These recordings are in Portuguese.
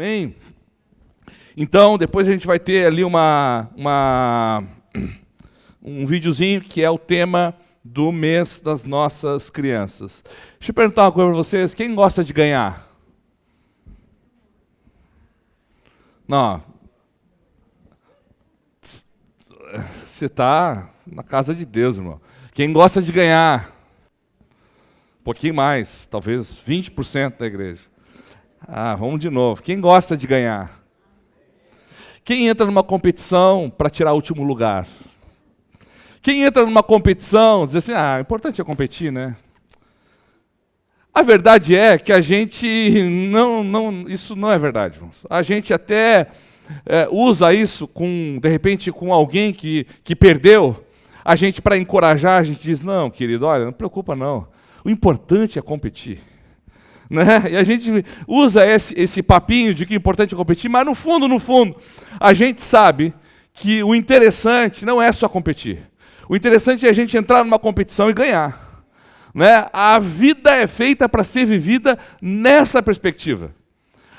Amém? Então, depois a gente vai ter ali um videozinho que é o tema do mês das nossas crianças. Deixa eu perguntar uma coisa para vocês. Quem gosta de ganhar? Não. Você está na casa de Deus, irmão. Quem gosta de ganhar? Um pouquinho mais, talvez 20% da igreja. Vamos de novo. Quem gosta de ganhar? Quem entra numa competição para tirar o último lugar? Quem entra numa competição, diz assim, o importante é competir, né? A verdade é que a gente isso não é verdade, irmãos. A gente até usa isso de repente, com alguém que perdeu. A gente, para encorajar, a gente diz, não, querido, olha, não preocupa não. O importante é competir. Né? E a gente usa esse papinho de que o importante é competir, mas no fundo, a gente sabe que o interessante não é só competir. O interessante é a gente entrar numa competição e ganhar. Né? A vida é feita para ser vivida nessa perspectiva.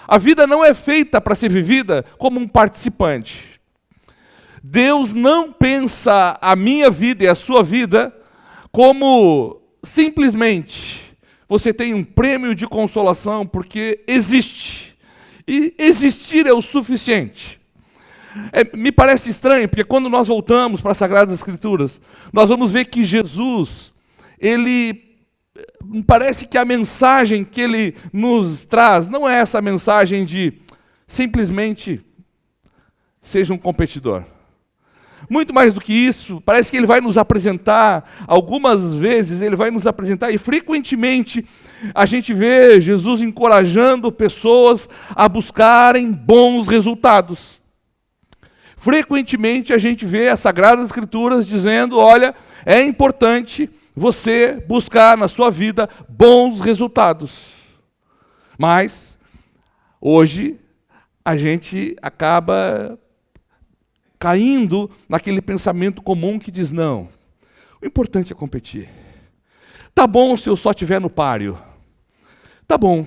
A vida não é feita para ser vivida como um participante. Deus não pensa a minha vida e a sua vida como simplesmente você tem um prêmio de consolação porque existe. E existir é o suficiente. Me parece estranho, porque quando nós voltamos para as Sagradas Escrituras, nós vamos ver que Jesus, parece que a mensagem que ele nos traz não é essa mensagem de simplesmente seja um competidor. Muito mais do que isso, parece que ele vai nos apresentar, algumas vezes ele vai nos apresentar, e frequentemente a gente vê Jesus encorajando pessoas a buscarem bons resultados. Frequentemente a gente vê as Sagradas Escrituras dizendo, olha, é importante você buscar na sua vida bons resultados. Mas, hoje, a gente acaba caindo naquele pensamento comum que diz, não, o importante é competir. Tá bom se eu só estiver no páreo. Tá bom.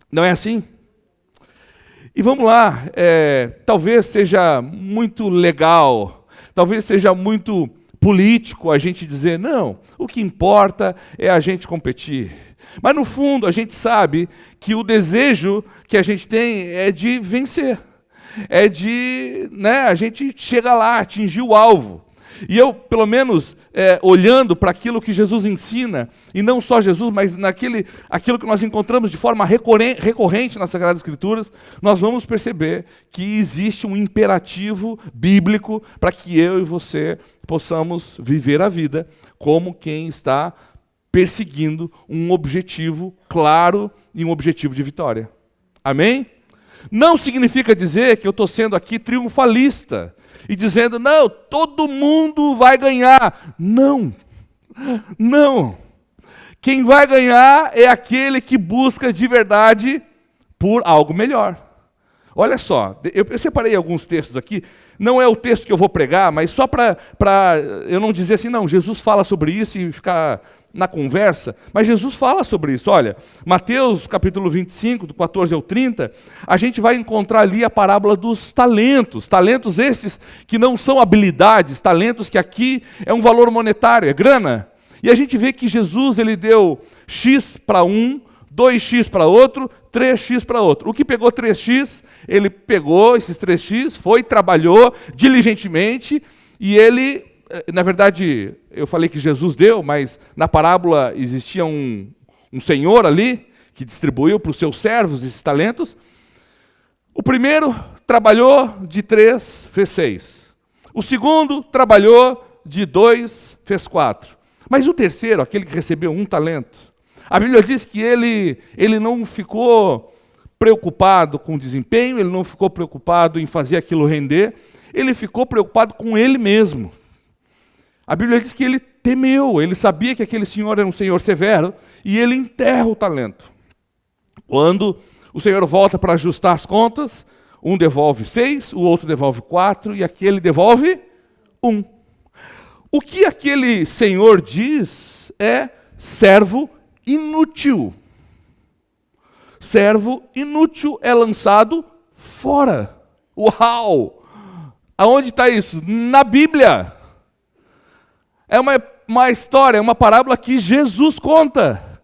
Não é assim? E vamos lá, talvez seja muito legal, talvez seja muito político a gente dizer, não, o que importa é a gente competir. Mas no fundo a gente sabe que o desejo que a gente tem é de vencer. É de, a gente chega lá, atingir o alvo. E eu, pelo menos, olhando para aquilo que Jesus ensina, e não só Jesus, mas aquilo que nós encontramos de forma recorrente nas Sagradas Escrituras, nós vamos perceber que existe um imperativo bíblico para que eu e você possamos viver a vida como quem está perseguindo um objetivo claro e um objetivo de vitória. Amém? Não significa dizer que eu estou sendo aqui triunfalista e dizendo, não, todo mundo vai ganhar. Não, não. Quem vai ganhar é aquele que busca de verdade por algo melhor. Olha só, eu separei alguns textos aqui, não é o texto que eu vou pregar, mas só para eu não dizer assim, não, Jesus fala sobre isso e ficar na conversa, mas Jesus fala sobre isso. Olha, Mateus capítulo 25, do 14 ao 30, a gente vai encontrar ali a parábola dos talentos. Talentos esses que não são habilidades, talentos que aqui é um valor monetário, é grana. E a gente vê que Jesus, ele deu X para um, 2x para outro, 3x para outro. O que pegou 3x, ele pegou esses 3x, foi, trabalhou diligentemente, e ele, na verdade, eu falei que Jesus deu, mas na parábola existia um senhor ali, que distribuiu para os seus servos esses talentos. O primeiro trabalhou de 3, fez 6. O segundo trabalhou de 2, fez 4. Mas o terceiro, aquele que recebeu 1 talento, a Bíblia diz que ele não ficou preocupado com o desempenho, ele não ficou preocupado em fazer aquilo render, ele ficou preocupado com ele mesmo. A Bíblia diz que ele temeu, ele sabia que aquele senhor era um senhor severo, e ele enterra o talento. Quando o senhor volta para ajustar as contas, um devolve 6, o outro devolve 4, e aquele devolve 1. O que aquele senhor diz é servo inútil. servo inútil é lançado fora. Uau! Aonde está isso? Na Bíblia. É uma história, uma parábola que Jesus conta.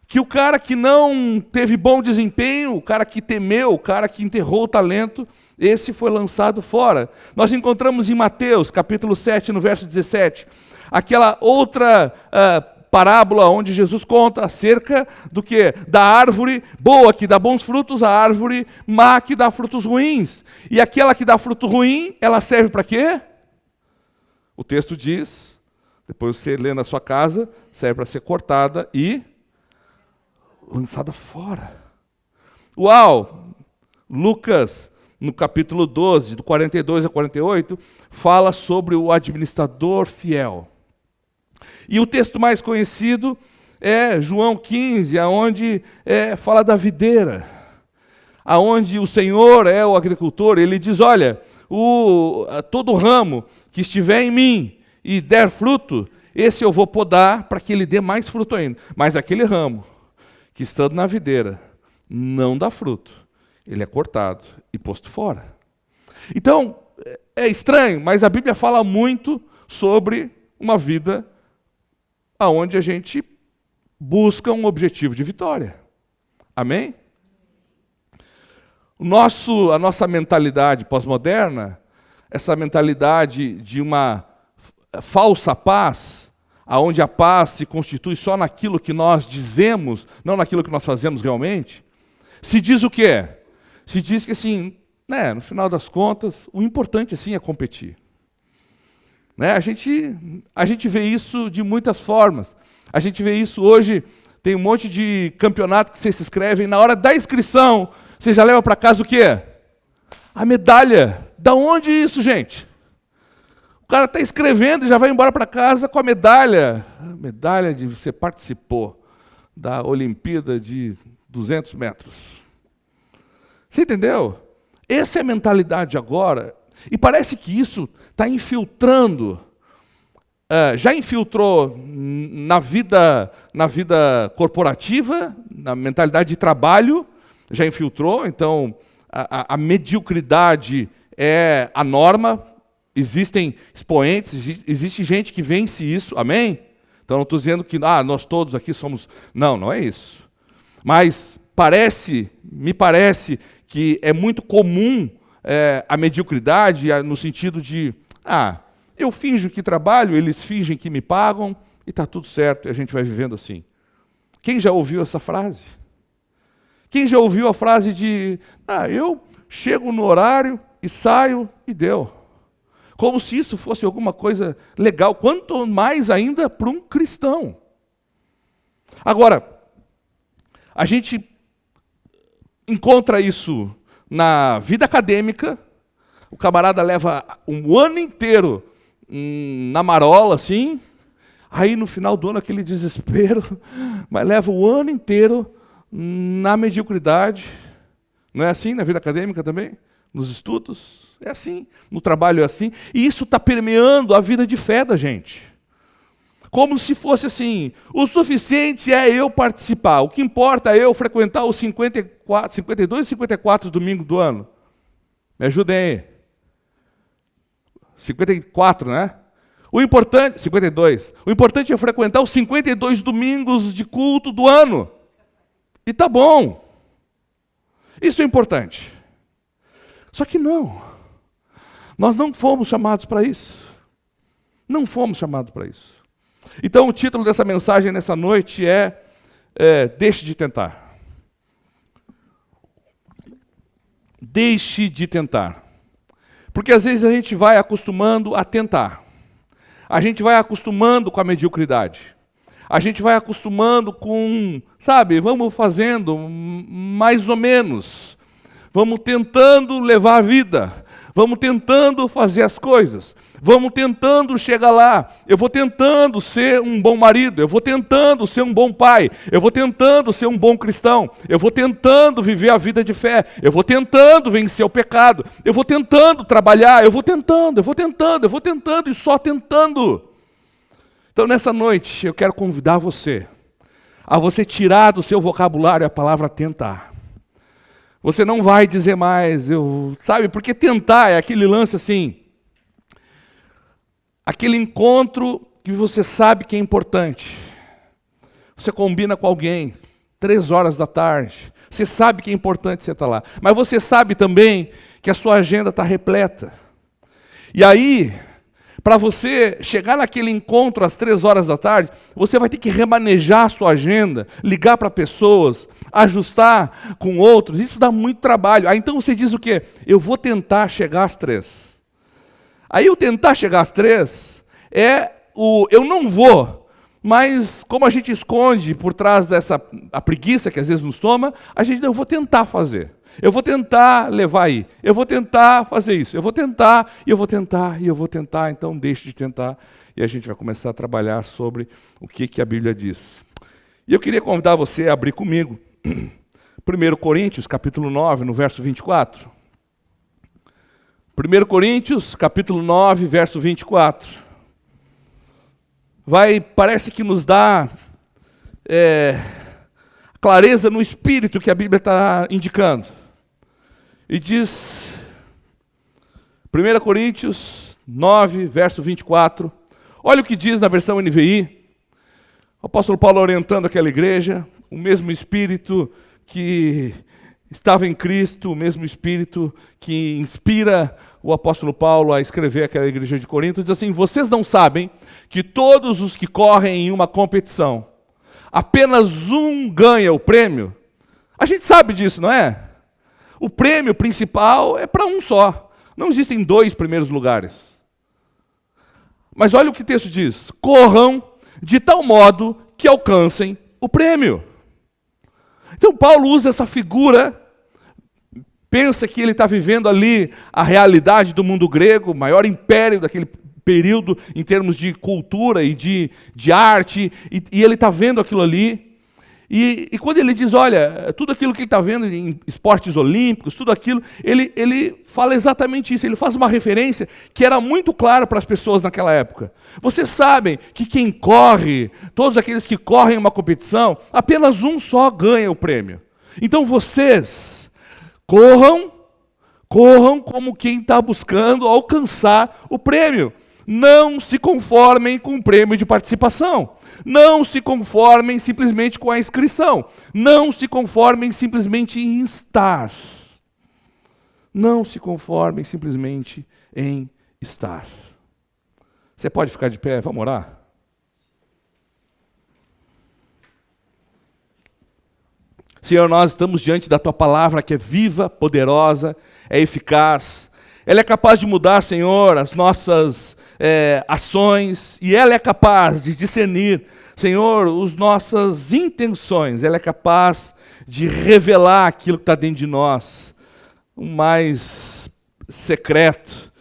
Que o cara que não teve bom desempenho, o cara que temeu, o cara que enterrou o talento, esse foi lançado fora. Nós encontramos em Mateus, capítulo 7, no verso 17, aquela outra parábola onde Jesus conta acerca do que? Da árvore boa que dá bons frutos, a árvore má que dá frutos ruins. E aquela que dá fruto ruim, ela serve para quê? O texto diz, depois você lê na sua casa, serve para ser cortada e lançada fora. Uau! Lucas, no capítulo 12, do 42 a 48, fala sobre o administrador fiel. E o texto mais conhecido é João 15, onde fala da videira, aonde o Senhor é o agricultor. Ele diz, olha, todo ramo que estiver em mim e der fruto, esse eu vou podar para que ele dê mais fruto ainda. Mas aquele ramo que estando na videira não dá fruto, ele é cortado e posto fora. Então, é estranho, mas a Bíblia fala muito sobre uma vida onde a gente busca um objetivo de vitória. Amém? A nossa mentalidade pós-moderna, essa mentalidade de uma falsa paz, aonde a paz se constitui só naquilo que nós dizemos, não naquilo que nós fazemos realmente, se diz o quê? Se diz que assim, no final das contas, o importante assim é competir. A gente vê isso de muitas formas. A gente vê isso hoje, tem um monte de campeonato que vocês se inscrevem, na hora da inscrição, você já leva para casa o quê? A medalha. Da onde isso, gente? O cara está escrevendo e já vai embora para casa com a medalha. A medalha de você participou da Olimpíada de 200 metros. Você entendeu? Essa é a mentalidade agora. E parece que isso está infiltrando. Já infiltrou na vida corporativa, na mentalidade de trabalho, já infiltrou. Então, a mediocridade é a norma. Existem expoentes, existe gente que vence isso, amém? Então não estou dizendo que nós todos aqui somos... Não é isso. Mas me parece que é muito comum a mediocridade no sentido de, eu finjo que trabalho, eles fingem que me pagam, e está tudo certo, e a gente vai vivendo assim. Quem já ouviu essa frase? Quem já ouviu a frase de, eu chego no horário e saio e deu? Como se isso fosse alguma coisa legal, quanto mais ainda para um cristão. Agora, a gente encontra isso na vida acadêmica, o camarada leva um ano inteiro na marola, assim, aí no final do ano aquele desespero, mas leva o ano inteiro na mediocridade. Não é assim na vida acadêmica também? Nos estudos? É assim, no trabalho é assim, e isso está permeando a vida de fé da gente. Como se fosse assim, o suficiente é eu participar, o que importa é eu frequentar os 52 e 54 domingos do ano. Me ajudem aí. 54, né? 52. O importante é frequentar os 52 domingos de culto do ano. E tá bom. Isso é importante. Só que não. Nós não fomos chamados para isso. Não fomos chamados para isso. Então o título dessa mensagem nessa noite é Deixe de tentar. Deixe de tentar. Porque às vezes a gente vai acostumando a tentar. A gente vai acostumando com a mediocridade. A gente vai acostumando com, vamos fazendo mais ou menos. Vamos tentando levar a vida. Vamos tentando fazer as coisas. Vamos tentando chegar lá. Eu vou tentando ser um bom marido. Eu vou tentando ser um bom pai. Eu vou tentando ser um bom cristão. Eu vou tentando viver a vida de fé. Eu vou tentando vencer o pecado. Eu vou tentando trabalhar. Eu vou tentando e só tentando. Então nessa noite eu quero convidar você a você tirar do seu vocabulário a palavra tentar. Você não vai dizer mais, sabe, porque tentar é aquele lance assim, aquele encontro que você sabe que é importante. Você combina com alguém, 3 horas da tarde, você sabe que é importante você estar lá, mas você sabe também que a sua agenda está repleta. E aí, para você chegar naquele encontro às 3 horas da tarde, você vai ter que remanejar a sua agenda, ligar para pessoas, ajustar com outros, isso dá muito trabalho. Aí então você diz o quê? Eu vou tentar chegar às 3. Aí o tentar chegar às 3 é eu não vou, mas como a gente esconde por trás a preguiça que às vezes nos toma, eu vou tentar fazer. Eu vou tentar levar aí, eu vou tentar fazer isso, eu vou tentar, e eu vou tentar, e eu vou tentar, então deixe de tentar, e a gente vai começar a trabalhar sobre o que a Bíblia diz. E eu queria convidar você a abrir comigo, 1 Coríntios, capítulo 9, no verso 24. 1 Coríntios, capítulo 9, verso 24. Parece que nos dá clareza no espírito que a Bíblia está indicando. E diz, 1 Coríntios 9, verso 24, olha o que diz na versão NVI, o apóstolo Paulo orientando aquela igreja, o mesmo Espírito que estava em Cristo, o mesmo Espírito que inspira o apóstolo Paulo a escrever aquela igreja de Corinto, diz assim, vocês não sabem que todos os que correm em uma competição, apenas um ganha o prêmio? A gente sabe disso, não é? O prêmio principal é para um só. Não existem 2 primeiros lugares. Mas olha o que o texto diz. Corram de tal modo que alcancem o prêmio. Então Paulo usa essa figura, pensa que ele está vivendo ali a realidade do mundo grego, o maior império daquele período em termos de cultura e de arte, e ele está vendo aquilo ali. E quando ele diz, olha, tudo aquilo que ele está vendo em esportes olímpicos, tudo aquilo, ele fala exatamente isso, ele faz uma referência que era muito clara para as pessoas naquela época. Vocês sabem que quem corre, todos aqueles que correm uma competição, apenas um só ganha o prêmio. Então vocês corram como quem está buscando alcançar o prêmio. Não se conformem com o prêmio de participação. Não se conformem simplesmente com a inscrição. Não se conformem simplesmente em estar. Não se conformem simplesmente em estar. Você pode ficar de pé? Vamos orar? Senhor, nós estamos diante da Tua palavra que é viva, poderosa, é eficaz. Ela é capaz de mudar, Senhor, as nossas ações, e ela é capaz de discernir, Senhor, as nossas intenções, ela é capaz de revelar aquilo que está dentro de nós, o mais secreto.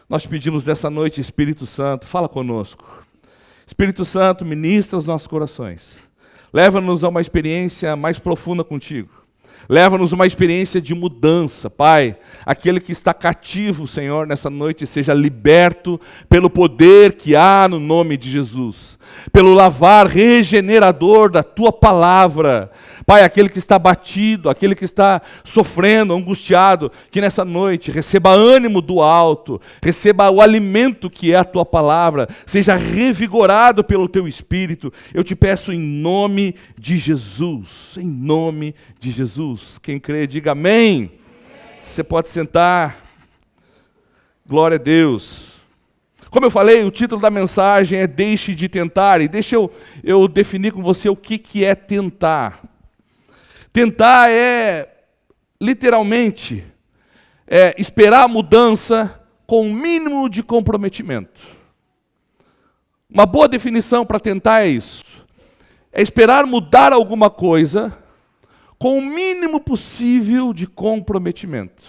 Nós pedimos nessa noite, Espírito Santo, fala conosco. Espírito Santo, ministra os nossos corações, leva-nos a uma experiência mais profunda contigo. Leva-nos uma experiência de mudança, Pai. Aquele que está cativo, Senhor, nessa noite, seja liberto pelo poder que há no nome de Jesus. Pelo lavar regenerador da Tua palavra. Pai, aquele que está batido, aquele que está sofrendo, angustiado, que nessa noite receba ânimo do alto, receba o alimento que é a Tua palavra, seja revigorado pelo Teu Espírito. Eu te peço em nome de Jesus, em nome de Jesus. Quem crê, diga amém. Você pode sentar. Glória a Deus. Como eu falei, o título da mensagem é Deixe de Tentar. E deixa eu definir com você o que é tentar. Tentar é, literalmente, esperar a mudança com o mínimo de comprometimento. Uma boa definição para tentar é isso. É esperar mudar alguma coisa com o mínimo possível de comprometimento.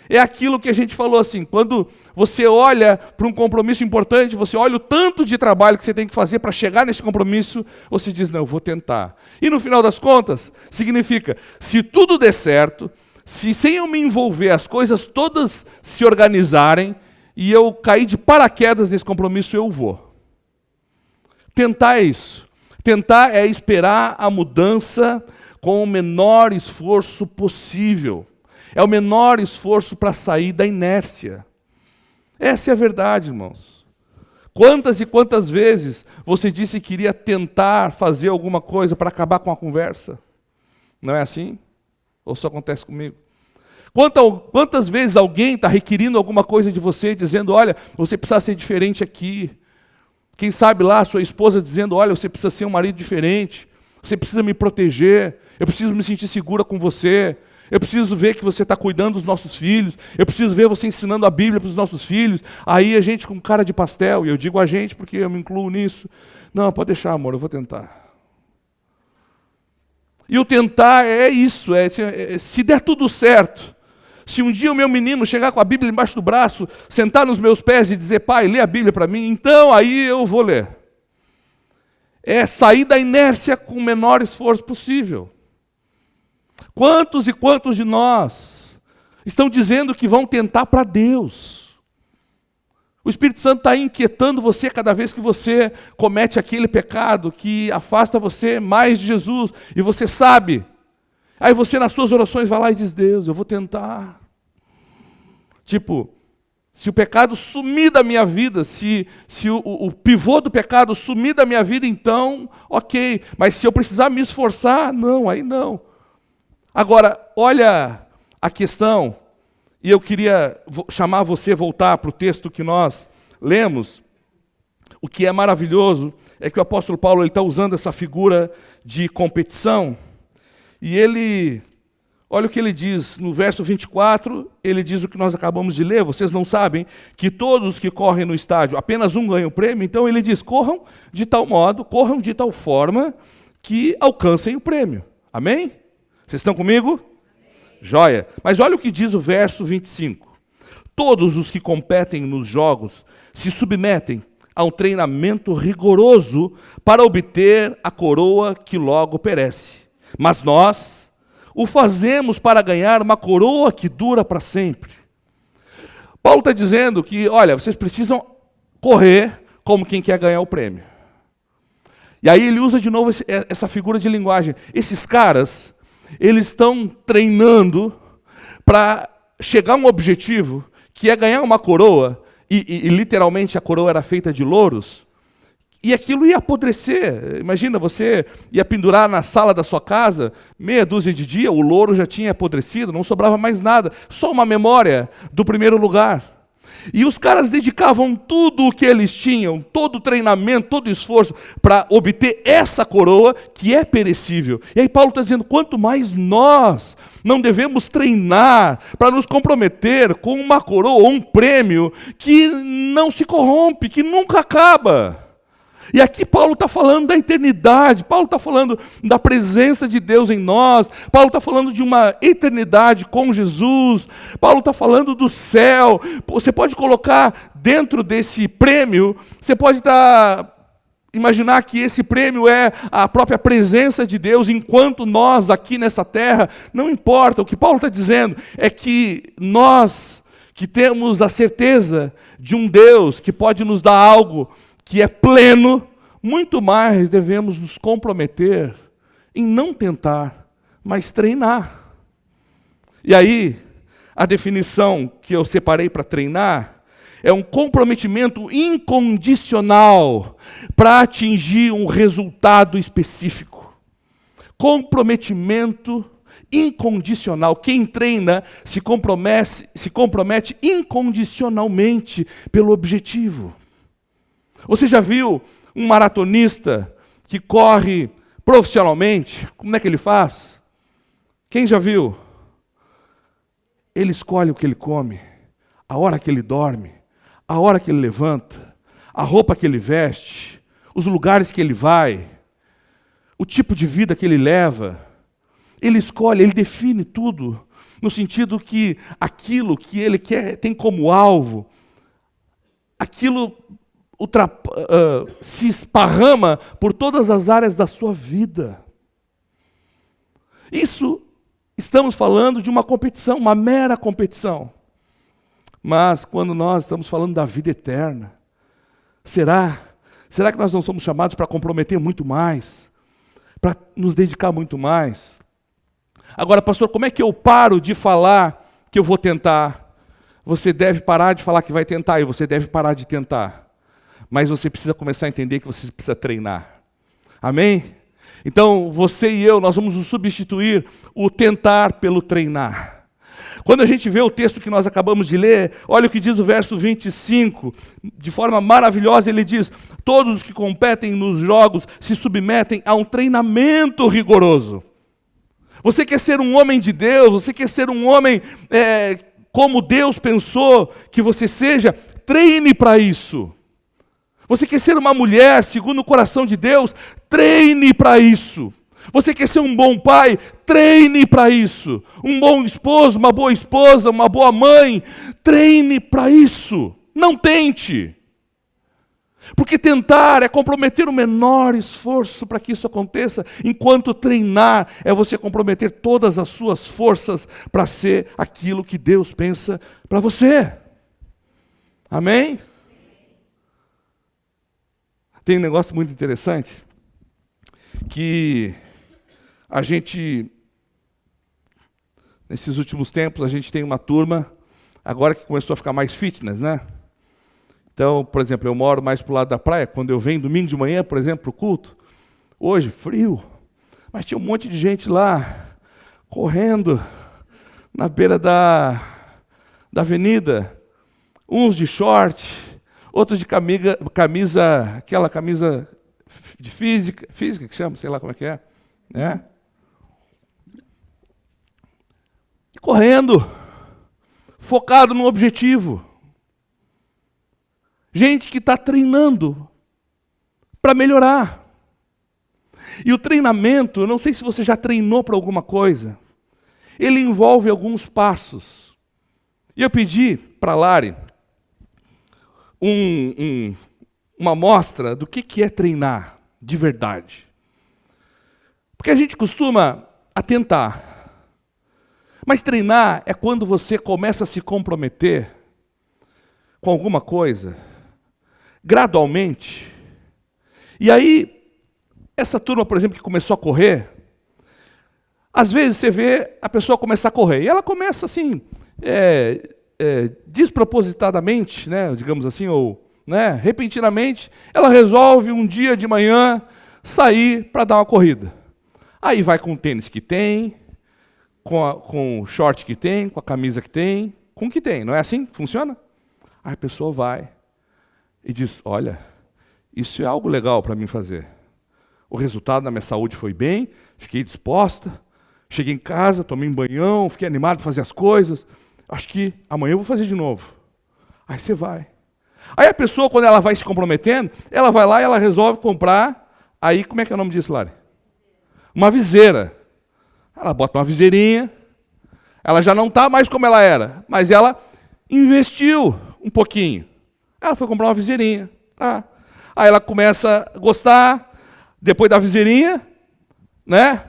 É aquilo que a gente falou assim, quando você olha para um compromisso importante, você olha o tanto de trabalho que você tem que fazer para chegar nesse compromisso, você diz, não, eu vou tentar. E no final das contas, significa, se tudo der certo, se sem eu me envolver as coisas todas se organizarem, e eu cair de paraquedas nesse compromisso, eu vou. Tentar é isso. Tentar é esperar a mudança com o menor esforço possível. É o menor esforço para sair da inércia. Essa é a verdade, irmãos. Quantas e quantas vezes você disse que iria tentar fazer alguma coisa para acabar com a conversa? Não é assim? Ou só acontece comigo? Quantas vezes alguém está requerindo alguma coisa de você, dizendo, olha, você precisa ser diferente aqui. Quem sabe lá, sua esposa dizendo, olha, você precisa ser um marido diferente. Você precisa me proteger. Eu preciso me sentir segura com você. Eu preciso ver que você está cuidando dos nossos filhos. Eu preciso ver você ensinando a Bíblia para os nossos filhos. Aí a gente com cara de pastel, e eu digo a gente porque eu me incluo nisso. Não, pode deixar, amor, eu vou tentar. E o tentar é isso, se der tudo certo. Se um dia o meu menino chegar com a Bíblia embaixo do braço, sentar nos meus pés e dizer, pai, lê a Bíblia para mim, então aí eu vou ler. É sair da inércia com o menor esforço possível. Quantos e quantos de nós estão dizendo que vão tentar para Deus? O Espírito Santo está inquietando você cada vez que você comete aquele pecado que afasta você mais de Jesus, e você sabe. Aí você nas suas orações vai lá e diz, Deus, eu vou tentar. Tipo, se o pecado sumir da minha vida, se o pivô do pecado sumir da minha vida, então, ok. Mas se eu precisar me esforçar, não, aí não. Agora, olha a questão, e eu queria chamar você a voltar para o texto que nós lemos. O que é maravilhoso é que o apóstolo Paulo está usando essa figura de competição, e ele, olha o que ele diz no verso 24, ele diz o que nós acabamos de ler, vocês não sabem que todos os que correm no estádio, apenas um ganha o prêmio, então ele diz, corram de tal modo, corram de tal forma, que alcancem o prêmio. Amém? Vocês estão comigo? Amém. Joia. Mas olha o que diz o verso 25. Todos os que competem nos jogos se submetem a um treinamento rigoroso para obter a coroa que logo perece. Mas nós o fazemos para ganhar uma coroa que dura para sempre. Paulo está dizendo que, olha, vocês precisam correr como quem quer ganhar o prêmio. E aí ele usa de novo essa figura de linguagem. Esses caras, eles estão treinando para chegar a um objetivo, que é ganhar uma coroa, e literalmente a coroa era feita de louros, e aquilo ia apodrecer. Imagina, você ia pendurar na sala da sua casa, meia dúzia de dia, o louro já tinha apodrecido, não sobrava mais nada, só uma memória do primeiro lugar. E os caras dedicavam tudo o que eles tinham, todo o treinamento, todo o esforço, para obter essa coroa que é perecível. E aí Paulo está dizendo, quanto mais nós não devemos treinar para nos comprometer com uma coroa ou um prêmio que não se corrompe, que nunca acaba. E aqui Paulo está falando da eternidade, Paulo está falando da presença de Deus em nós, Paulo está falando de uma eternidade com Jesus, Paulo está falando do céu. Você pode colocar dentro desse prêmio, você pode imaginar que esse prêmio é a própria presença de Deus, enquanto nós aqui nessa terra, não importa, o que Paulo está dizendo é que nós que temos a certeza de um Deus que pode nos dar algo que é pleno, muito mais devemos nos comprometer em não tentar, mas treinar. E aí, a definição que eu separei para treinar é um comprometimento incondicional para atingir um resultado específico. Comprometimento incondicional. Quem treina se compromete incondicionalmente pelo objetivo. Você já viu um maratonista que corre profissionalmente? Como é que ele faz? Quem já viu? Ele escolhe o que ele come, a hora que ele dorme, a hora que ele levanta, a roupa que ele veste, os lugares que ele vai, o tipo de vida que ele leva. Ele escolhe, ele define tudo, no sentido que aquilo que ele quer, tem como alvo, aquilo se esparrama por todas as áreas da sua vida. Isso, estamos falando de uma competição, uma mera competição. Mas quando nós estamos falando da vida eterna, será Será que nós não somos chamados para comprometer muito mais? Para nos dedicar muito mais? Agora, pastor, como é que eu paro de falar que eu vou tentar? Você deve parar de falar que vai tentar e você deve parar de tentar. Mas você precisa começar a entender que você precisa treinar. Amém? Então, você e eu, nós vamos substituir o tentar pelo treinar. Quando a gente vê o texto que nós acabamos de ler, olha o que diz o verso 25, de forma maravilhosa, ele diz: todos os que competem nos jogos se submetem a um treinamento rigoroso. Você quer ser um homem de Deus, você quer ser um homem como Deus pensou que você seja, treine para isso. Você quer ser uma mulher segundo o coração de Deus, treine para isso. Você quer ser um bom pai, treine para isso. Um bom esposo, uma boa esposa, uma boa mãe, treine para isso. Não tente. Porque tentar é comprometer o menor esforço para que isso aconteça, enquanto treinar é você comprometer todas as suas forças para ser aquilo que Deus pensa para você. Amém? Tem um negócio muito interessante, que a gente, nesses últimos tempos, a gente tem uma turma, agora que começou a ficar mais fitness, né? Então, por exemplo, eu moro mais para o lado da praia, quando eu venho domingo de manhã, por exemplo, para o culto, hoje, frio, mas tinha um monte de gente lá, correndo, na beira da avenida, uns de short, outros de camisa, aquela camisa de física que chama, sei lá como é que é, né? E correndo, focado no objetivo. Gente que está treinando para melhorar. E o treinamento, eu não sei se você já treinou para alguma coisa, ele envolve alguns passos. E eu pedi para a Lari uma amostra do que é treinar de verdade. Porque a gente costuma tentar. Mas treinar é quando você começa a se comprometer com alguma coisa, gradualmente. E aí, essa turma, por exemplo, que começou a correr, às vezes você vê a pessoa começar a correr, e ela começa assim, despropositadamente, né, digamos assim, ou repentinamente, ela resolve um dia de manhã sair para dar uma corrida. Aí vai com o tênis que tem, com o short que tem, com a camisa que tem, com o que tem, não é assim que funciona? Aí a pessoa vai e diz: olha, isso é algo legal para mim fazer. O resultado da minha saúde foi bem, fiquei disposta, cheguei em casa, tomei um banhão, fiquei animado para fazer as coisas. Acho que amanhã eu vou fazer de novo. Aí você vai. Aí a pessoa, quando ela vai se comprometendo, ela vai lá e ela resolve comprar, aí como é que é o nome disso, Lari? Uma viseira. Ela bota uma viseirinha, ela já não está mais como ela era, mas ela investiu um pouquinho. Ela foi comprar uma viseirinha. Tá. Aí ela começa a gostar, depois da viseirinha, né?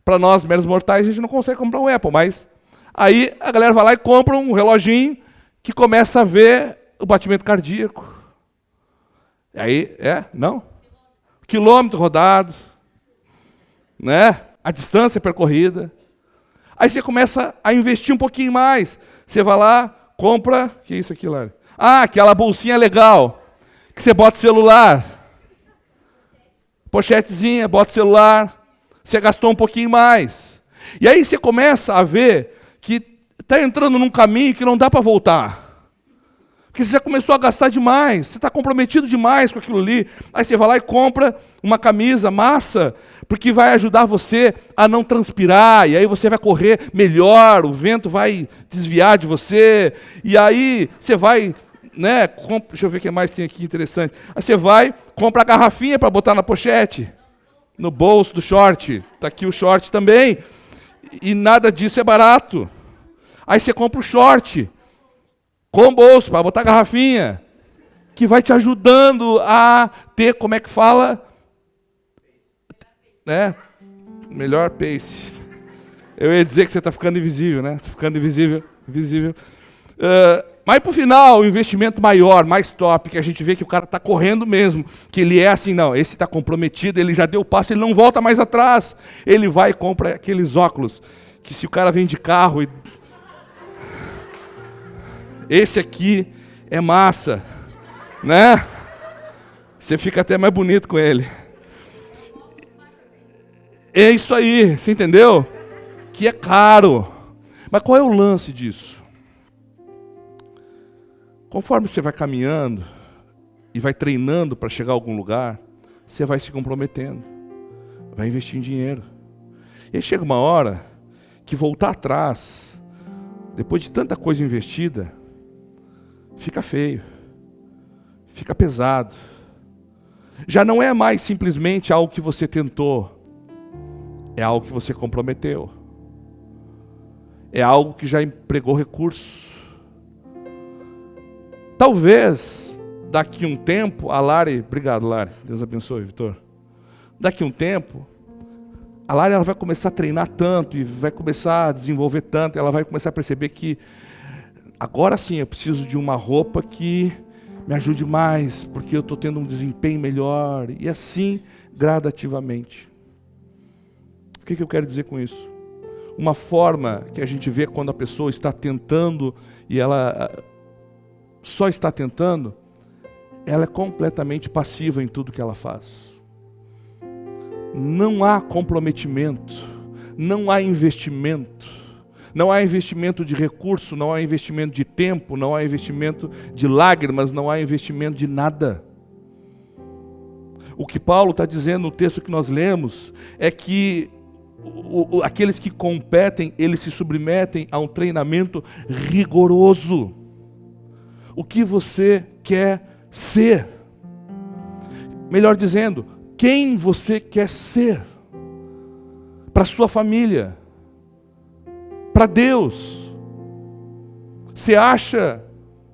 Para nós, meros mortais, a gente não consegue comprar um Apple, mas aí a galera vai lá e compra um reloginho que começa a ver o batimento cardíaco. Aí, não? Quilômetro rodado, né? A distância percorrida. Aí você começa a investir um pouquinho mais. Você vai lá, compra... Que é isso aqui, Lari? Ah, aquela bolsinha legal, que você bota o celular. Pochetezinha, bota o celular. Você gastou um pouquinho mais. E aí você começa a ver que está entrando num caminho que não dá para voltar. Porque você já começou a gastar demais, você está comprometido demais com aquilo ali. Aí você vai lá e compra uma camisa massa, porque vai ajudar você a não transpirar, e aí você vai correr melhor, o vento vai desviar de você, e aí você vai, deixa eu ver o que mais tem aqui interessante. Aí você vai, compra a garrafinha para botar na pochete, no bolso do short, está aqui o short também, e nada disso é barato. Aí você compra o short, com bolso, para botar a garrafinha, que vai te ajudando a ter, como é que fala? Melhor pace. Eu ia dizer que você está ficando invisível, né? Está ficando invisível. Mas para o final, o investimento maior, mais top, que a gente vê que o cara está correndo mesmo, que ele é assim, não, esse está comprometido, ele já deu o passo, ele não volta mais atrás. Ele vai e compra aqueles óculos, que se o cara vem de carro, esse aqui é massa, né? Você fica até mais bonito com ele. É isso aí, você entendeu? Que é caro. Mas qual é o lance disso? Conforme você vai caminhando e vai treinando para chegar a algum lugar, você vai se comprometendo, vai investir em dinheiro. E aí chega uma hora que voltar atrás, depois de tanta coisa investida, fica feio, fica pesado. Já não é mais simplesmente algo que você tentou, é algo que você comprometeu. É algo que já empregou recursos. Talvez, daqui um tempo, a Lari... Obrigado, Lari. Deus abençoe, Vitor. Daqui um tempo, a Lari ela vai começar a treinar tanto e vai começar a desenvolver tanto, ela vai começar a perceber que agora sim eu preciso de uma roupa que me ajude mais, porque eu estou tendo um desempenho melhor. E assim, gradativamente. O que eu quero dizer com isso? Uma forma que a gente vê quando a pessoa está tentando e ela só está tentando, ela é completamente passiva em tudo que ela faz. Não há comprometimento, não há investimento, não há investimento de recurso, não há investimento de tempo, não há investimento de lágrimas, não há investimento de nada. O que Paulo está dizendo no texto que nós lemos é que aqueles que competem, eles se submetem a um treinamento rigoroso. O que você quer ser? Melhor dizendo, quem você quer ser? Para sua família, para Deus. Você acha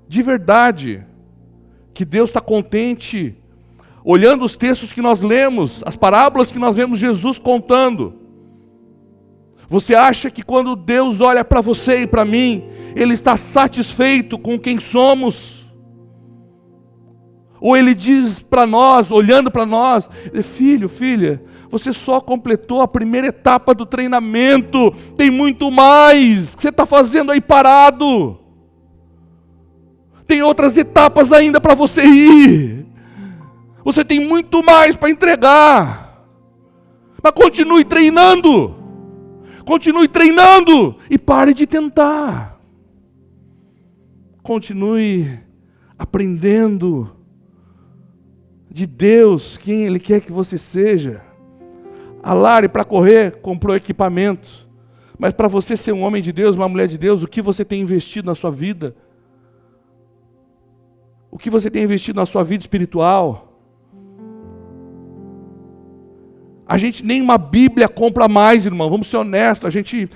de verdade que Deus está contente olhando os textos que nós lemos, as parábolas que nós vemos Jesus contando? Você acha que quando Deus olha para você e para mim, Ele está satisfeito com quem somos? Ou Ele diz para nós, olhando para nós, filho, filha, você só completou a primeira etapa do treinamento, tem muito mais que você está fazendo aí parado. Tem outras etapas ainda para você ir. Você tem muito mais para entregar. Mas continue treinando. Continue treinando e pare de tentar. Continue aprendendo de Deus, quem Ele quer que você seja. A Lari, para correr, comprou equipamento. Mas para você ser um homem de Deus, uma mulher de Deus, o que você tem investido na sua vida? O que você tem investido na sua vida espiritual? A gente nem uma Bíblia compra mais, irmão. Vamos ser honestos. A gente,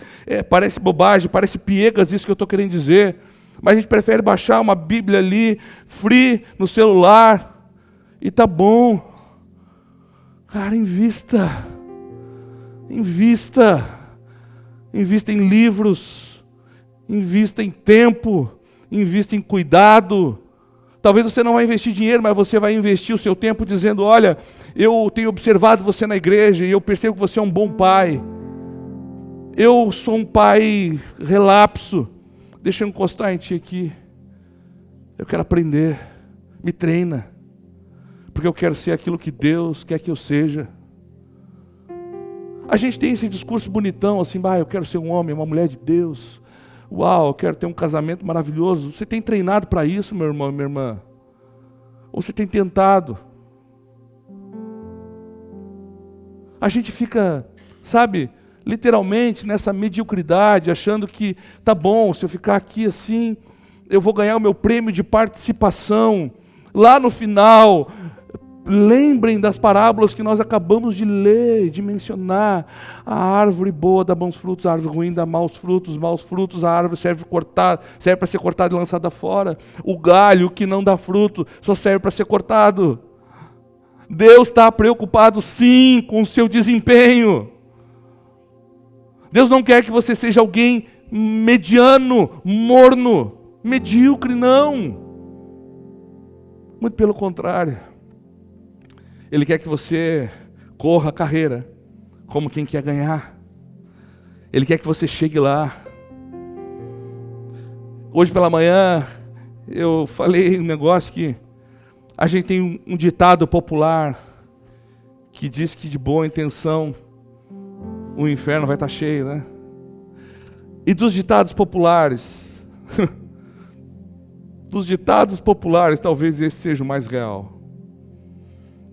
parece bobagem, parece piegas isso que eu estou querendo dizer. Mas a gente prefere baixar uma Bíblia ali, free, no celular. E tá bom. Cara, invista. Invista. Invista em livros. Invista em tempo. Invista em cuidado. Talvez você não vai investir dinheiro, mas você vai investir o seu tempo dizendo, olha, eu tenho observado você na igreja e eu percebo que você é um bom pai. Eu sou um pai relapso. Deixa eu encostar em ti aqui. Eu quero aprender. Me treina. Porque eu quero ser aquilo que Deus quer que eu seja. A gente tem esse discurso bonitão, assim, eu quero ser um homem, uma mulher de Deus. Uau, eu quero ter um casamento maravilhoso. Você tem treinado para isso, meu irmão e minha irmã? Ou você tem tentado? A gente fica, sabe, literalmente nessa mediocridade, achando que tá bom, se eu ficar aqui assim, eu vou ganhar o meu prêmio de participação. Lá no final, lembrem das parábolas que nós acabamos de ler, de mencionar. A árvore boa dá bons frutos, a árvore ruim dá maus frutos, a árvore serve para ser cortada e lançada fora. O galho que não dá fruto só serve para ser cortado. Deus está preocupado sim com o seu desempenho. Deus não quer que você seja alguém mediano, morno, medíocre, não. Muito pelo contrário. Ele quer que você corra a carreira como quem quer ganhar. Ele quer que você chegue lá. Hoje pela manhã eu falei um negócio que a gente tem um ditado popular que diz que de boa intenção o inferno vai estar cheio, né? E dos ditados populares, talvez esse seja o mais real.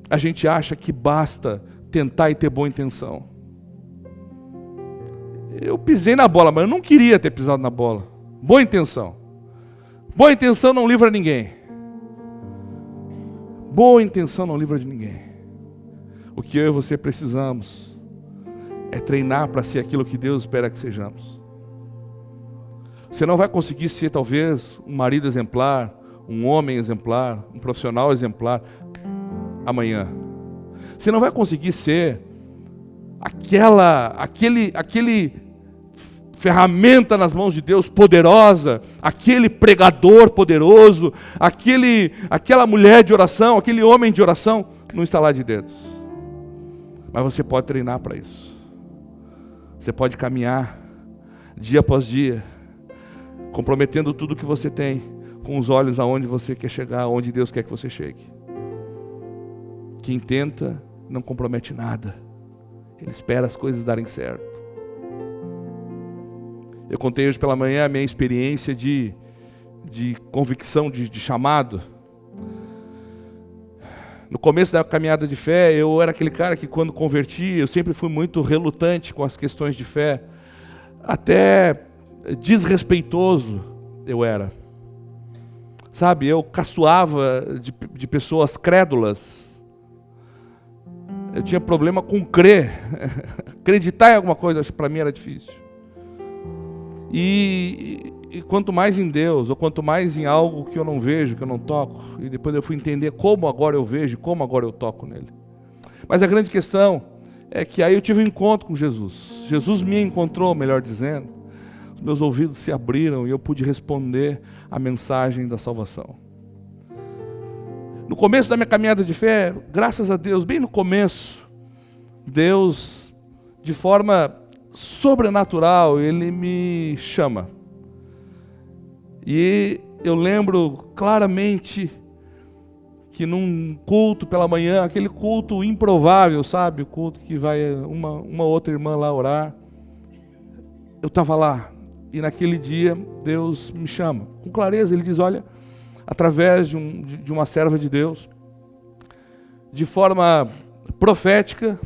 A gente acha que basta tentar e ter boa intenção. Eu pisei na bola, mas eu não queria ter pisado na bola. Boa intenção. Boa intenção não livra ninguém. Boa intenção não livra de ninguém. O que eu e você precisamos é treinar para ser aquilo que Deus espera que sejamos. Você não vai conseguir ser talvez um marido exemplar, um homem exemplar, um profissional exemplar amanhã. Você não vai conseguir ser aquele ferramenta nas mãos de Deus poderosa, aquele pregador poderoso, aquela mulher de oração, aquele homem de oração, no estalar de dedos. Mas você pode treinar para isso. Você pode caminhar dia após dia, comprometendo tudo que você tem, com os olhos aonde você quer chegar, aonde Deus quer que você chegue. Quem tenta não compromete nada. Ele espera as coisas darem certo. Eu contei hoje pela manhã a minha experiência de convicção, de chamado. No começo da caminhada de fé, eu era aquele cara que quando converti, eu sempre fui muito relutante com as questões de fé. Até desrespeitoso eu era. Sabe, eu caçoava de pessoas crédulas. Eu tinha problema com crer. Acreditar em alguma coisa, acho que para mim era difícil. E quanto mais em Deus, ou quanto mais em algo que eu não vejo, que eu não toco, e depois eu fui entender como agora eu vejo, como agora eu toco nele. Mas a grande questão é que aí eu tive um encontro com Jesus. Jesus me encontrou, melhor dizendo. Os meus ouvidos se abriram e eu pude responder a mensagem da salvação. No começo da minha caminhada de fé, graças a Deus, bem no começo, Deus, de forma sobrenatural, Ele me chama. E eu lembro claramente que num culto pela manhã, aquele culto improvável, sabe? O culto que vai uma outra irmã lá orar. Eu estava lá. E naquele dia, Deus me chama. Com clareza, Ele diz, olha, através de uma serva de Deus, de forma profética,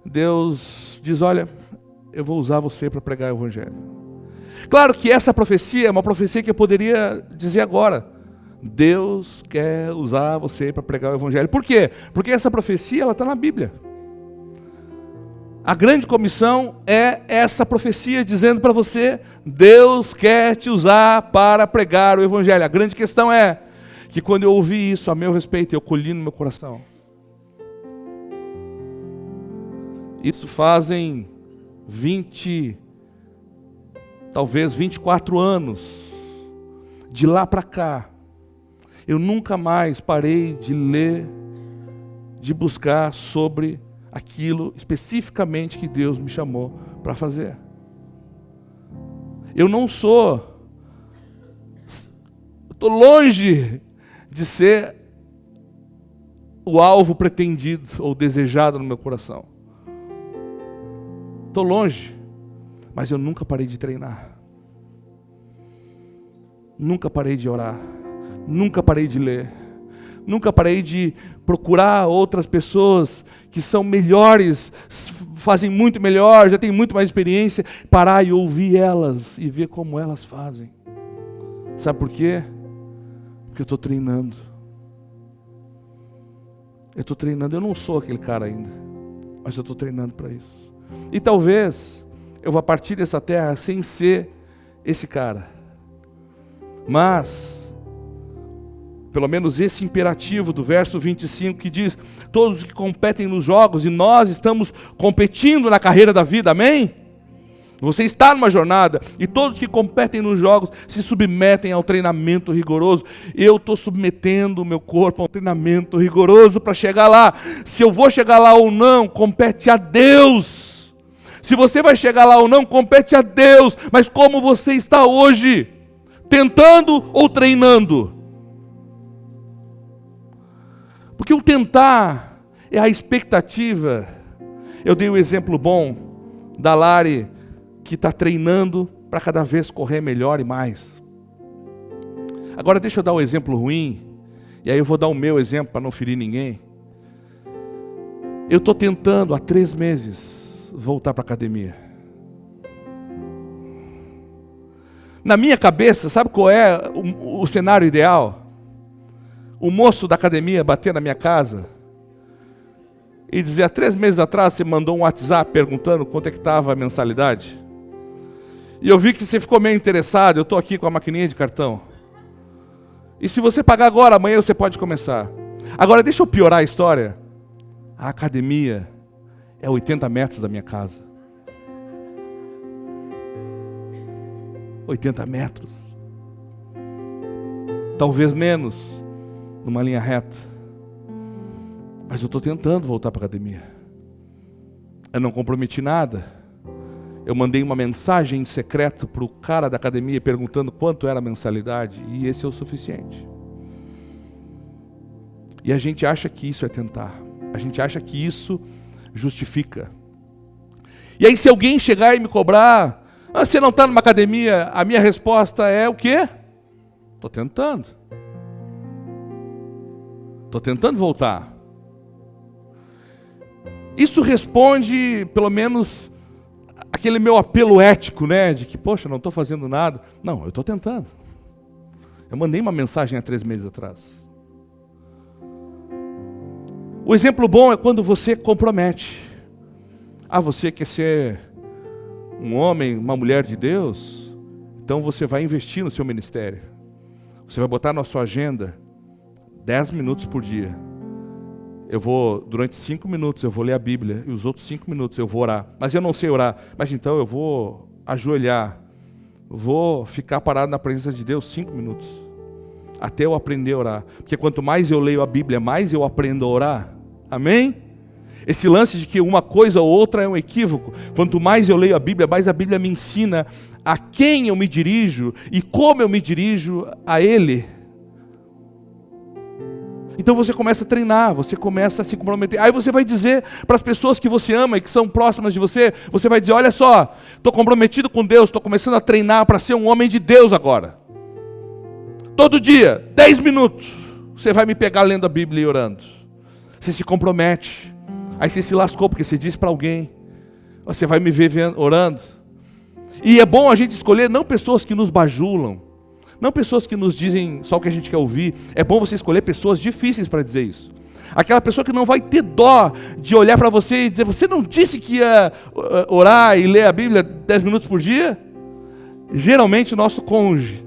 Deus diz, olha, eu vou usar você para pregar o Evangelho. Claro que essa profecia é uma profecia que eu poderia dizer agora. Deus quer usar você para pregar o Evangelho. Por quê? Porque essa profecia ela está na Bíblia. A grande comissão é essa profecia dizendo para você, Deus quer te usar para pregar o Evangelho. A grande questão é que quando eu ouvi isso a meu respeito, eu colhi no meu coração. Isso fazem 24 anos. De lá para cá, eu nunca mais parei de ler, de buscar sobre aquilo especificamente que Deus me chamou para fazer. Eu não sou, estou longe de ser o alvo pretendido ou desejado no meu coração. Estou longe, mas eu nunca parei de treinar. Nunca parei de orar. Nunca parei de ler. Nunca parei de procurar outras pessoas que são melhores, fazem muito melhor, já têm muito mais experiência, parar e ouvir elas e ver como elas fazem. Sabe por quê? Porque eu estou treinando. Eu estou treinando, eu não sou aquele cara ainda, mas eu estou treinando para isso. E talvez eu vá partir dessa terra sem ser esse cara. Mas pelo menos esse imperativo do verso 25 que diz, todos que competem nos jogos, e nós estamos competindo na carreira da vida, amém? Você está numa jornada e todos que competem nos jogos se submetem ao treinamento rigoroso. Eu estou submetendo o meu corpo a um treinamento rigoroso para chegar lá. Se eu vou chegar lá ou não, compete a Deus. Se você vai chegar lá ou não, compete a Deus. Mas como você está hoje? Tentando ou treinando? Porque o tentar é a expectativa. Eu dei o exemplo bom da Lari, que está treinando para cada vez correr melhor e mais. Agora deixa eu dar um exemplo ruim, e aí eu vou dar o meu exemplo para não ferir ninguém. Eu estou tentando há 3 meses voltar para a academia. Na minha cabeça, sabe qual é o cenário ideal? O moço da academia bater na minha casa e dizer: há 3 meses atrás você mandou um WhatsApp perguntando quanto é que estava a mensalidade. E eu vi que você ficou meio interessado, eu estou aqui com a maquininha de cartão. E se você pagar agora, amanhã você pode começar. Agora deixa eu piorar a história. A academia é 80 metros da minha casa. 80 metros. Talvez menos, numa linha reta. Mas eu estou tentando voltar para a academia. Eu não comprometi nada. Eu mandei uma mensagem em secreto para o cara da academia perguntando quanto era a mensalidade. E esse é o suficiente. E a gente acha que isso é tentar. A gente acha que isso justifica. E aí se alguém chegar e me cobrar: você não está numa academia? A minha resposta é o quê? Estou tentando. Estou tentando voltar. Isso responde, pelo menos, aquele meu apelo ético, né? De que, poxa, não estou fazendo nada. Não, eu estou tentando. Eu mandei uma mensagem há 3 meses atrás. O exemplo bom é quando você compromete. Você quer ser um homem, uma mulher de Deus? Então você vai investir no seu ministério. Você vai botar na sua agenda 10 minutos por dia. Durante 5 minutos eu vou ler a Bíblia, e os outros 5 minutos eu vou orar. Mas eu não sei orar, mas então eu vou ajoelhar, vou ficar parado na presença de Deus 5 minutos, até eu aprender a orar. Porque quanto mais eu leio a Bíblia, mais eu aprendo a orar. Amém? Esse lance de que uma coisa ou outra é um equívoco. Quanto mais eu leio a Bíblia, mais a Bíblia me ensina a quem eu me dirijo e como eu me dirijo a Ele. Então você começa a treinar, você começa a se comprometer. Aí você vai dizer para as pessoas que você ama e que são próximas de você, você vai dizer: olha só, estou comprometido com Deus, estou começando a treinar para ser um homem de Deus agora. Todo dia, 10 minutos, você vai me pegar lendo a Bíblia e orando. Você se compromete. Aí você se lascou porque você disse para alguém: você vai me ver orando. E é bom a gente escolher não pessoas que nos bajulam, não pessoas que nos dizem só o que a gente quer ouvir. É bom você escolher pessoas difíceis para dizer isso. Aquela pessoa que não vai ter dó de olhar para você e dizer: você não disse que ia orar e ler a Bíblia 10 minutos por dia? Geralmente o nosso cônjuge.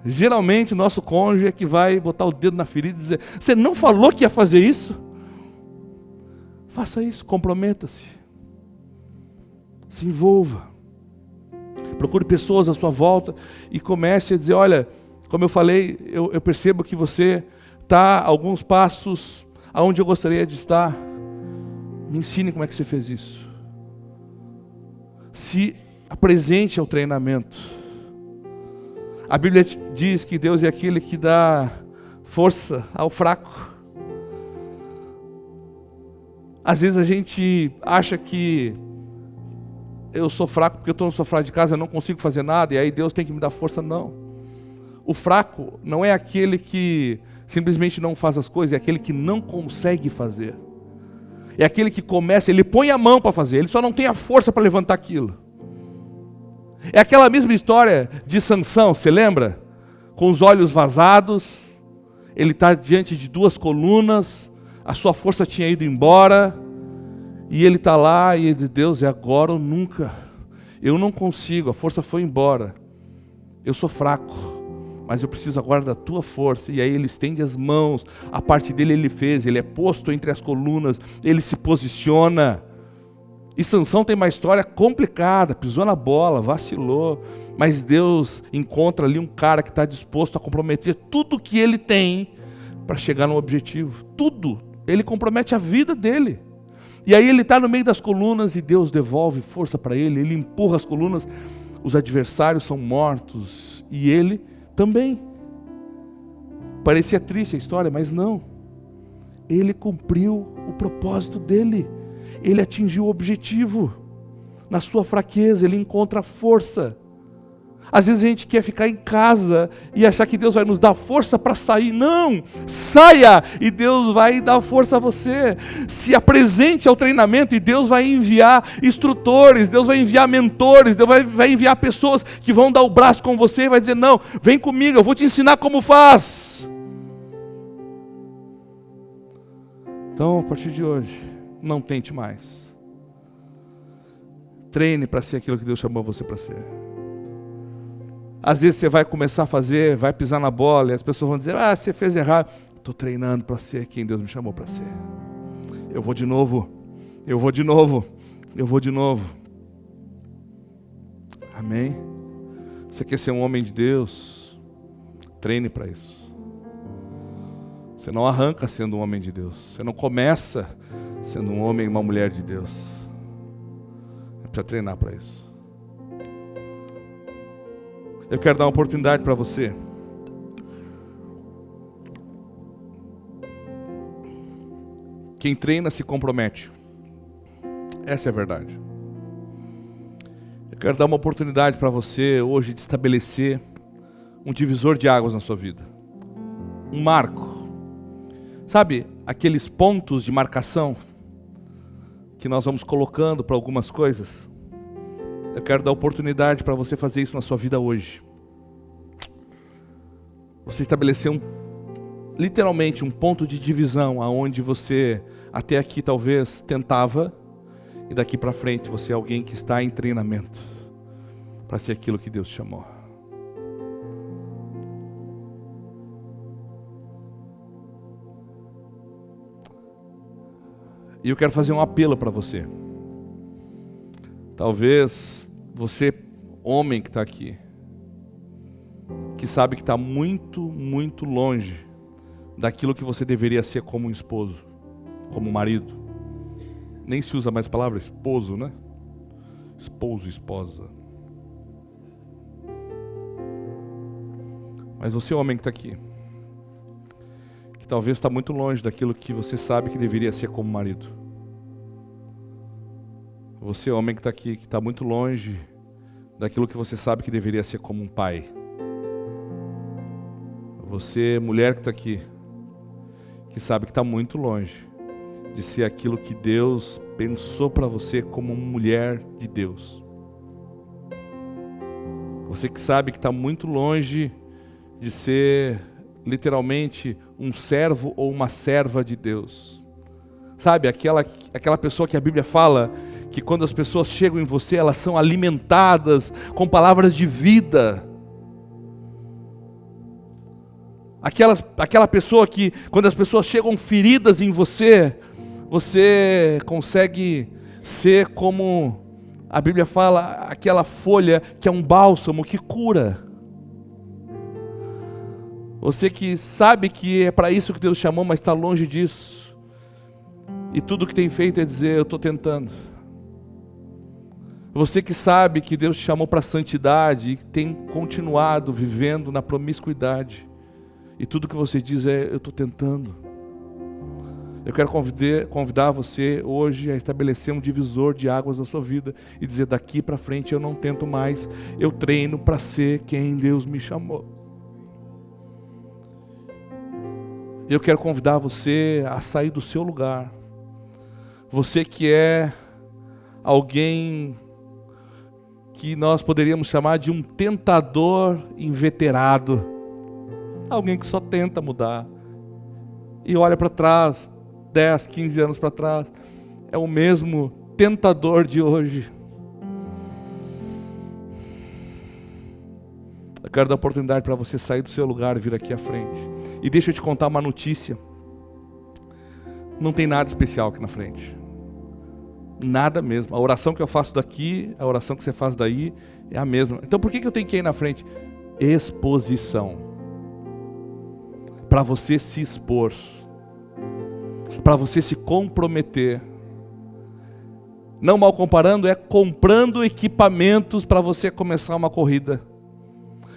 Geralmente o nosso cônjuge é que vai botar o dedo na ferida e dizer: você não falou que ia fazer isso? Faça isso, comprometa-se. Se envolva. Procure pessoas à sua volta e comece a dizer: olha, como eu falei, eu percebo que você está a alguns passos aonde eu gostaria de estar. Me ensine como é que você fez isso. Se apresente ao treinamento. A Bíblia diz que Deus é aquele que dá força ao fraco. Às vezes a gente acha que eu sou fraco porque eu estou no sofá de casa, eu não consigo fazer nada, e aí Deus tem que me dar força. Não. O fraco não é aquele que simplesmente não faz as coisas, é aquele que não consegue fazer. É aquele que começa, ele põe a mão para fazer, ele só não tem a força para levantar aquilo. É aquela mesma história de Sansão, você lembra? Com os olhos vazados, ele está diante de 2 colunas, a sua força tinha ido embora, e ele está lá e ele diz: Deus, é agora ou nunca. Eu não consigo, a força foi embora. Eu sou fraco, mas eu preciso agora da tua força. E aí ele estende as mãos, a parte dele ele fez, ele é posto entre as colunas, ele se posiciona. E Sansão tem uma história complicada, pisou na bola, vacilou, mas Deus encontra ali um cara que está disposto a comprometer tudo que ele tem para chegar no objetivo. Tudo. Ele compromete a vida dele. E aí ele está no meio das colunas e Deus devolve força para ele, ele empurra as colunas, os adversários são mortos e ele também. Parecia triste a história, mas não. Ele cumpriu o propósito dele. Ele atingiu o objetivo. Na sua fraqueza, ele encontra força. Às vezes a gente quer ficar em casa e achar que Deus vai nos dar força para sair. Não! Saia e Deus vai dar força a você. Se apresente ao treinamento e Deus vai enviar instrutores, Deus vai enviar mentores, Deus vai enviar pessoas que vão dar o braço com você e vai dizer, não, vem comigo, eu vou te ensinar como faz. Então, a partir de hoje, não tente mais. Treine para ser aquilo que Deus chamou você para ser. Às vezes você vai começar a fazer, vai pisar na bola e as pessoas vão dizer, você fez errado. Estou treinando para ser quem Deus me chamou para ser. Eu vou de novo, eu vou de novo, eu vou de novo. Amém? Você quer ser um homem de Deus? Treine para isso. Você não arranca sendo um homem de Deus. Você não começa sendo um homem e uma mulher de Deus. É para treinar para isso. Eu quero dar uma oportunidade para você. Quem treina se compromete. Essa é a verdade. Eu quero dar uma oportunidade para você hoje de estabelecer um divisor de águas na sua vida. Um marco. Sabe, aqueles pontos de marcação que nós vamos colocando para algumas coisas? Eu quero dar oportunidade para você fazer isso na sua vida hoje. Você estabelecer literalmente um ponto de divisão, aonde você até aqui talvez tentava, e daqui para frente você é alguém que está em treinamento para ser aquilo que Deus chamou. E eu quero fazer um apelo para você. Talvez você, homem que está aqui, que sabe que está muito, muito longe daquilo que você deveria ser como um esposo, como um marido. Nem se usa mais a palavra esposo, né? Esposo, esposa. Mas você, homem que está aqui, que talvez está muito longe daquilo que você sabe que deveria ser como marido. Você, homem que está aqui, que está muito longe daquilo que você sabe que deveria ser como um pai. Você, mulher que está aqui, que sabe que está muito longe de ser aquilo que Deus pensou para você como uma mulher de Deus. Você que sabe que está muito longe de ser literalmente um servo ou uma serva de Deus. Sabe, aquela pessoa que a Bíblia fala que quando as pessoas chegam em você, elas são alimentadas com palavras de vida. Aquela pessoa que, quando as pessoas chegam feridas em você, você consegue ser como a Bíblia fala, aquela folha que é um bálsamo que cura. Você que sabe que é para isso que Deus chamou, mas está longe disso. E tudo que tem feito é dizer, eu estou tentando. Você que sabe que Deus te chamou para a santidade e tem continuado vivendo na promiscuidade. E tudo que você diz é, eu estou tentando. Eu quero convidar você hoje a estabelecer um divisor de águas na sua vida e dizer, daqui para frente eu não tento mais, eu treino para ser quem Deus me chamou. Eu quero convidar você a sair do seu lugar. Você que é alguém que nós poderíamos chamar de um tentador inveterado. Alguém que só tenta mudar. E olha para trás, 10, 15 anos para trás, é o mesmo tentador de hoje. Eu quero dar oportunidade para você sair do seu lugar e vir aqui à frente. E deixa eu te contar uma notícia. Não tem nada especial aqui na frente. Nada mesmo. A oração que eu faço daqui, a oração que você faz daí, é a mesma. Então por que eu tenho que ir na frente? Exposição. Para você se expor. Para você se comprometer. Não mal comparando, é comprando equipamentos para você começar uma corrida.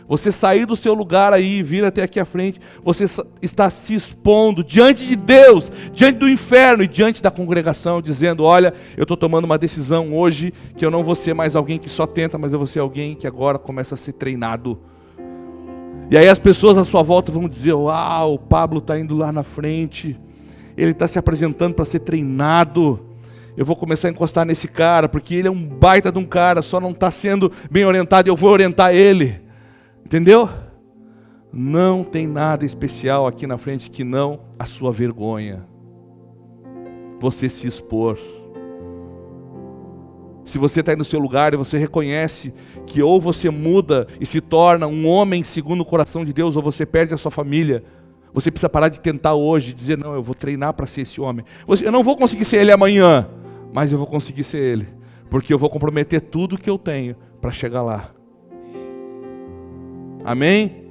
Você sair do seu lugar aí e vir até aqui à frente, você está se expondo diante de Deus, diante do inferno e diante da congregação, dizendo: olha, eu estou tomando uma decisão hoje, que eu não vou ser mais alguém que só tenta, mas eu vou ser alguém que agora começa a ser treinado. E aí as pessoas à sua volta vão dizer: uau, o Pablo está indo lá na frente, ele está se apresentando para ser treinado. Eu vou começar a encostar nesse cara, porque ele é um baita de um cara, só não está sendo bem orientado, eu vou orientar ele. Entendeu? Não tem nada especial aqui na frente que não a sua vergonha. Você se expor. Se você está aí no seu lugar e você reconhece que ou você muda e se torna um homem segundo o coração de Deus, ou você perde a sua família, você precisa parar de tentar hoje, dizer: não, eu vou treinar para ser esse homem. Eu não vou conseguir ser ele amanhã, mas eu vou conseguir ser ele, porque eu vou comprometer tudo que eu tenho para chegar lá. Amém?